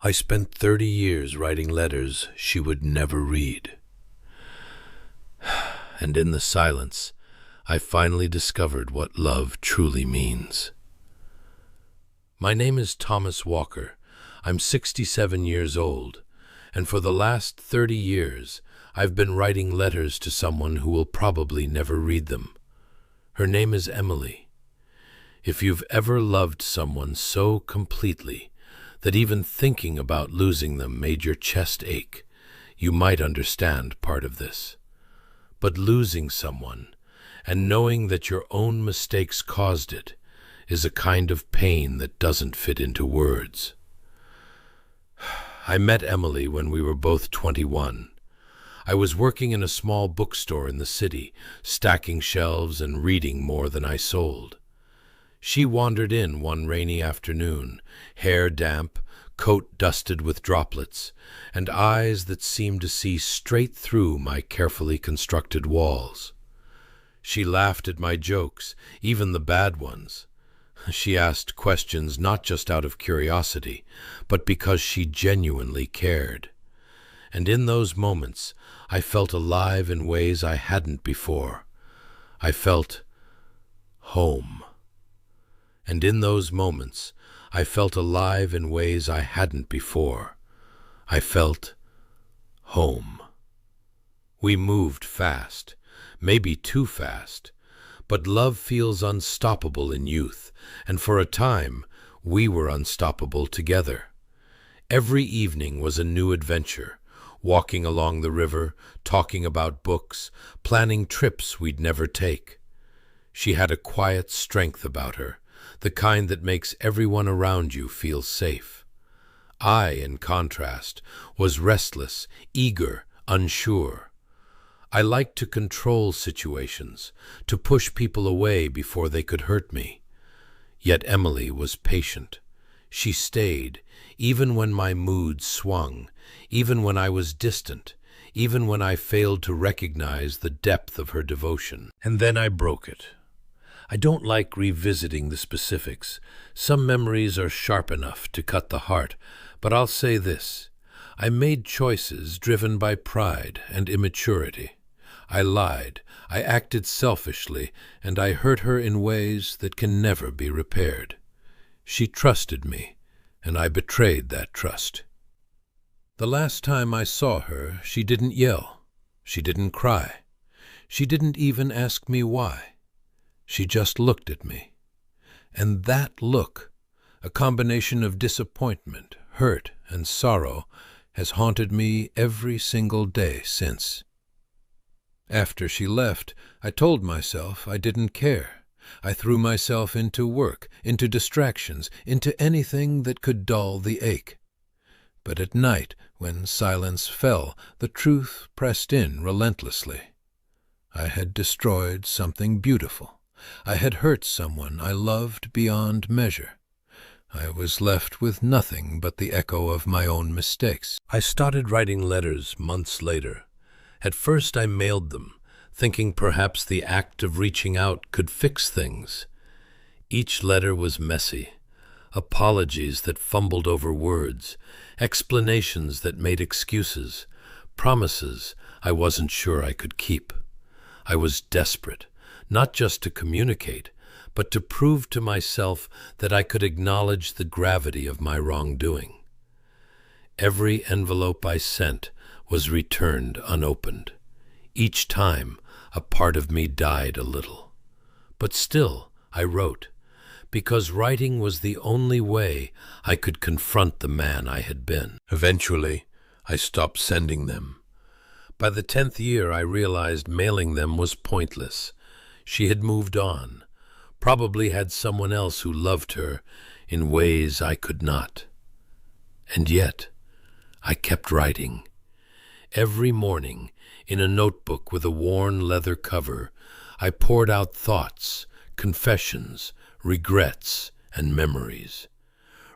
I spent 30 years writing letters she would never read. And in the silence, I finally discovered what love truly means. My name is Thomas Walker. I'm 67 years old, and for the last 30 years, I've been writing letters to someone who will probably never read them. Her name is Emily. If you've ever loved someone so completely that even thinking about losing them made your chest ache, you might understand part of this. But losing someone, and knowing that your own mistakes caused it, is a kind of pain that doesn't fit into words. I met Emily when we were both 21. I was working in a small bookstore in the city, stacking shelves and reading more than I sold. She wandered in one rainy afternoon, hair damp, coat dusted with droplets, and eyes that seemed to see straight through my carefully constructed walls. She laughed at my jokes, even the bad ones. She asked questions not just out of curiosity, but because she genuinely cared. And in those moments, I felt alive in ways I hadn't before. I felt home. And in those moments, I felt alive in ways I hadn't before. I felt home. We moved fast, maybe too fast, but love feels unstoppable in youth, and for a time, we were unstoppable together. Every evening was a new adventure, walking along the river, talking about books, planning trips we'd never take. She had a quiet strength about her, the kind that makes everyone around you feel safe. I, in contrast, was restless, eager, unsure. I liked to control situations, to push people away before they could hurt me. Yet Emily was patient. She stayed, even when my mood swung, even when I was distant, even when I failed to recognize the depth of her devotion. And then I broke it. I don't like revisiting the specifics. Some memories are sharp enough to cut the heart, but I'll say this. I made choices driven by pride and immaturity. I lied, I acted selfishly, and I hurt her in ways that can never be repaired. She trusted me, and I betrayed that trust. The last time I saw her, she didn't yell. She didn't cry. She didn't even ask me why. She just looked at me. And that look, a combination of disappointment, hurt, and sorrow, has haunted me every single day since. After she left, I told myself I didn't care. I threw myself into work, into distractions, into anything that could dull the ache. But at night, when silence fell, the truth pressed in relentlessly. I had destroyed something beautiful. I had hurt someone I loved beyond measure. I was left with nothing but the echo of my own mistakes. I started writing letters months later. At first I mailed them, thinking perhaps the act of reaching out could fix things. Each letter was messy. Apologies that fumbled over words, explanations that made excuses, promises I wasn't sure I could keep. I was desperate. Not just to communicate, but to prove to myself that I could acknowledge the gravity of my wrongdoing. Every envelope I sent was returned unopened. Each time, a part of me died a little. But still, I wrote, because writing was the only way I could confront the man I had been. Eventually, I stopped sending them. By the 10th year, I realized mailing them was pointless. She had moved on, probably had someone else who loved her in ways I could not. And yet, I kept writing. Every morning, in a notebook with a worn leather cover, I poured out thoughts, confessions, regrets, and memories.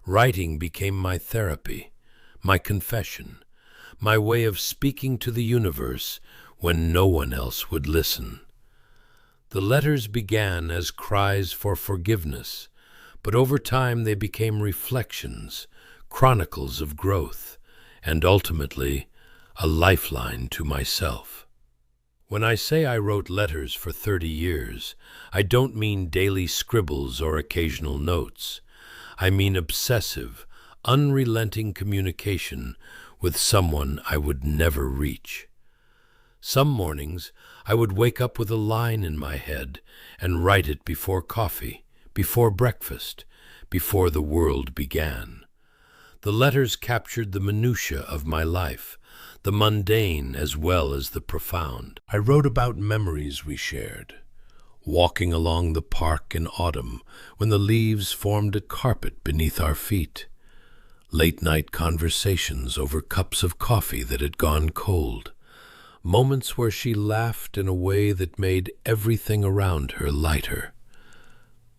Writing became my therapy, my confession, my way of speaking to the universe when no one else would listen. The letters began as cries for forgiveness, but over time they became reflections, chronicles of growth, and ultimately, a lifeline to myself. When I say I wrote letters for 30 years, I don't mean daily scribbles or occasional notes. I mean obsessive, unrelenting communication with someone I would never reach. Some mornings, I would wake up with a line in my head and write it before coffee, before breakfast, before the world began. The letters captured the minutiae of my life, the mundane as well as the profound. I wrote about memories we shared, walking along the park in autumn when the leaves formed a carpet beneath our feet, late-night conversations over cups of coffee that had gone cold, moments where she laughed in a way that made everything around her lighter.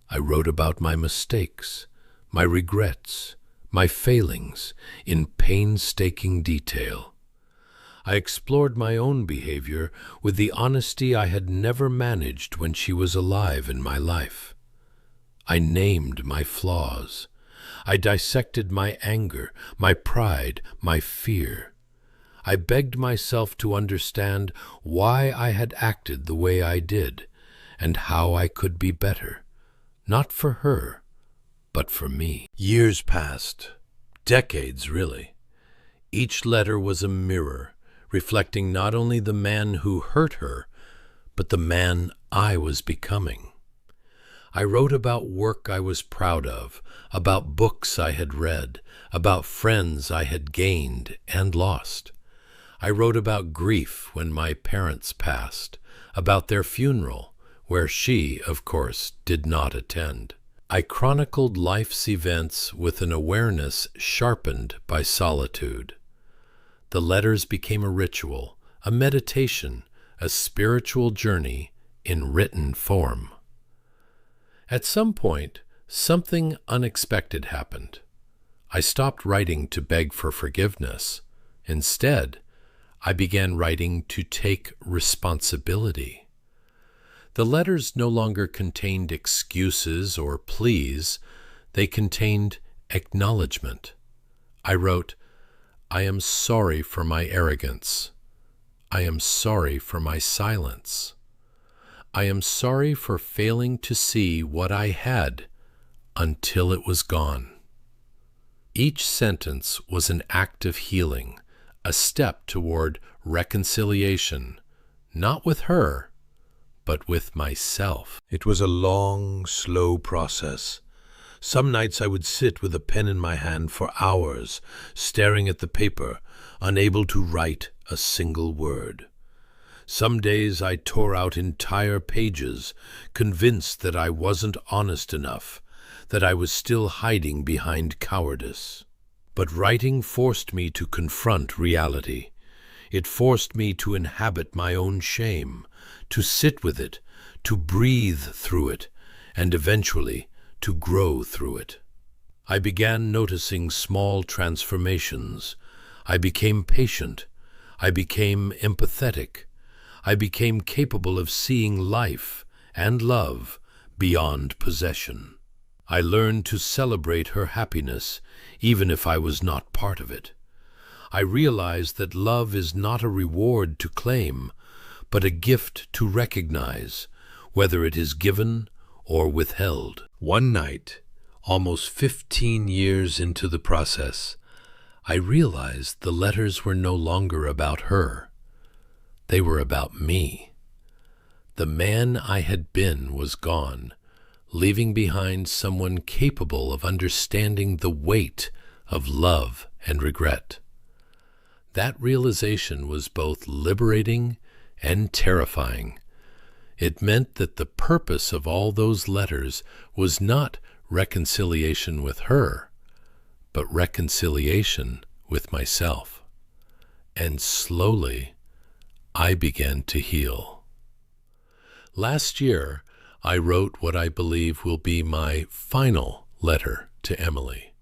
I wrote about my mistakes, my regrets, my failings in painstaking detail. I explored my own behavior with the honesty I had never managed when she was alive in my life. I named my flaws. I dissected my anger, my pride, my fear. I begged myself to understand why I had acted the way I did and how I could be better, not for her, but for me. Years passed, decades really. Each letter was a mirror, reflecting not only the man who hurt her, but the man I was becoming. I wrote about work I was proud of, about books I had read, about friends I had gained and lost. I wrote about grief when my parents passed, about their funeral, where she, of course, did not attend. I chronicled life's events with an awareness sharpened by solitude. The letters became a ritual, a meditation, a spiritual journey in written form. At some point, something unexpected happened. I stopped writing to beg for forgiveness. Instead, I began writing to take responsibility. The letters no longer contained excuses or pleas. They contained acknowledgement. I wrote, "I am sorry for my arrogance. I am sorry for my silence. I am sorry for failing to see what I had until it was gone." Each sentence was an act of healing, a step toward reconciliation, not with her, but with myself. It was a long, slow process. Some nights I would sit with a pen in my hand for hours, staring at the paper, unable to write a single word. Some days I tore out entire pages, convinced that I wasn't honest enough, that I was still hiding behind cowardice. But writing forced me to confront reality. It forced me to inhabit my own shame, to sit with it, to breathe through it, and eventually to grow through it. I began noticing small transformations. I became patient. I became empathetic. I became capable of seeing life and love beyond possession. I learned to celebrate her happiness, even if I was not part of it. I realized that love is not a reward to claim, but a gift to recognize, whether it is given or withheld. One night, almost 15 years into the process, I realized the letters were no longer about her. They were about me. The man I had been was gone, leaving behind someone capable of understanding the weight of love and regret. That realization was both liberating and terrifying. It meant that the purpose of all those letters was not reconciliation with her, but reconciliation with myself. And slowly, I began to heal. Last year, I wrote what I believe will be my final letter to Emily.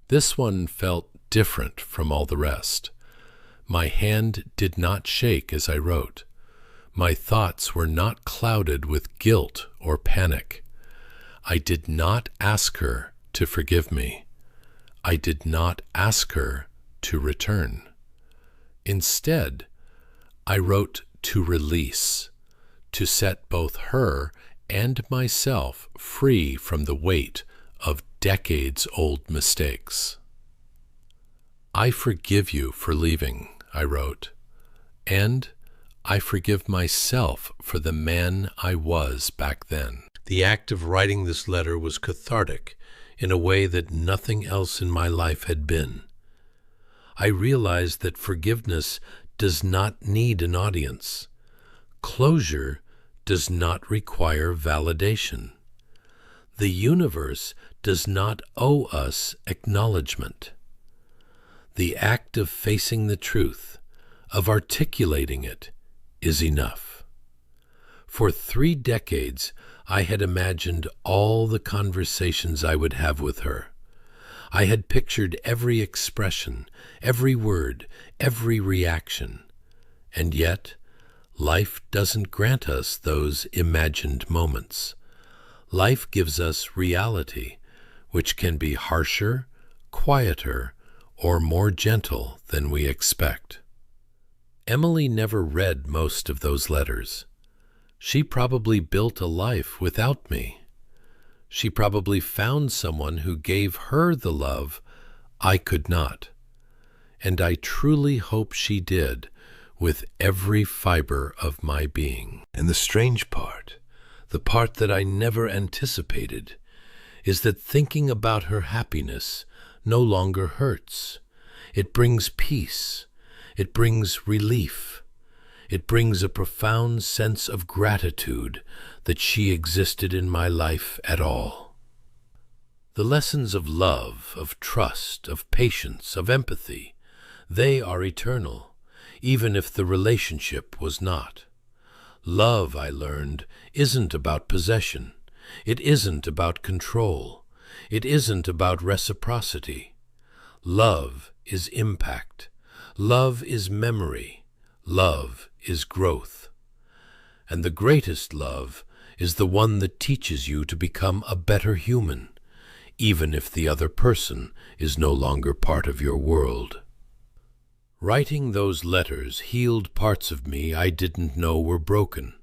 This one felt different from all the rest. My hand did not shake as I wrote. My thoughts were not clouded with guilt or panic. I did not ask her to forgive me. I did not ask her to return. Instead, I wrote to release, to set both her and myself free from the weight of decades-old mistakes. I forgive you for leaving, I wrote, and I forgive myself for the man I was back then. The act of writing this letter was cathartic in a way that nothing else in my life had been. I realized that forgiveness does not need an audience. Closure does not require validation. The universe does not owe us acknowledgement. The act of facing the truth, of articulating it, is enough. For 3 decades, I had imagined all the conversations I would have with her. I had pictured every expression, every word, every reaction. And yet, life doesn't grant us those imagined moments. Life gives us reality, which can be harsher, quieter, or more gentle than we expect. Emily never read most of those letters. She probably built a life without me. She probably found someone who gave her the love I could not. And I truly hope she did, with every fiber of my being. And the strange part, the part that I never anticipated, is that thinking about her happiness no longer hurts. It brings peace. It brings relief. It brings a profound sense of gratitude that she existed in my life at all. The lessons of love, of trust, of patience, of empathy, they are eternal, even if the relationship was not. Love, I learned, isn't about possession. It isn't about control. It isn't about reciprocity. Love is impact. Love is memory. Love is growth. And the greatest love is the one that teaches you to become a better human, even if the other person is no longer part of your world. Writing those letters healed parts of me I didn't know were broken.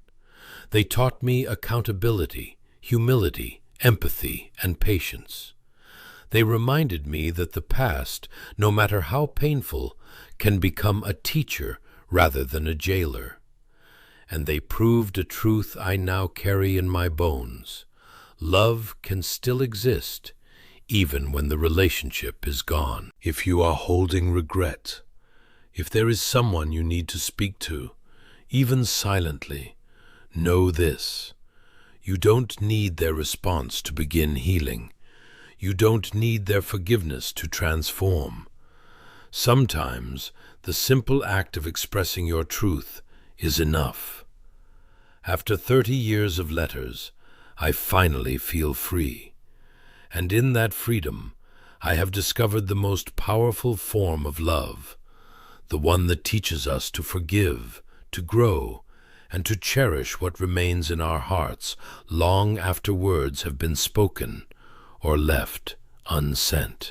They taught me accountability, humility, empathy, and patience. They reminded me that the past, no matter how painful, can become a teacher rather than a jailer. And they proved a truth I now carry in my bones. Love can still exist, even when the relationship is gone. If you are holding regret, if there is someone you need to speak to, even silently, know this: you don't need their response to begin healing. You don't need their forgiveness to transform. Sometimes the simple act of expressing your truth is enough. After 30 years of letters, I finally feel free. And in that freedom, I have discovered the most powerful form of love, the one that teaches us to forgive, to grow, and to cherish what remains in our hearts long after words have been spoken or left unsent.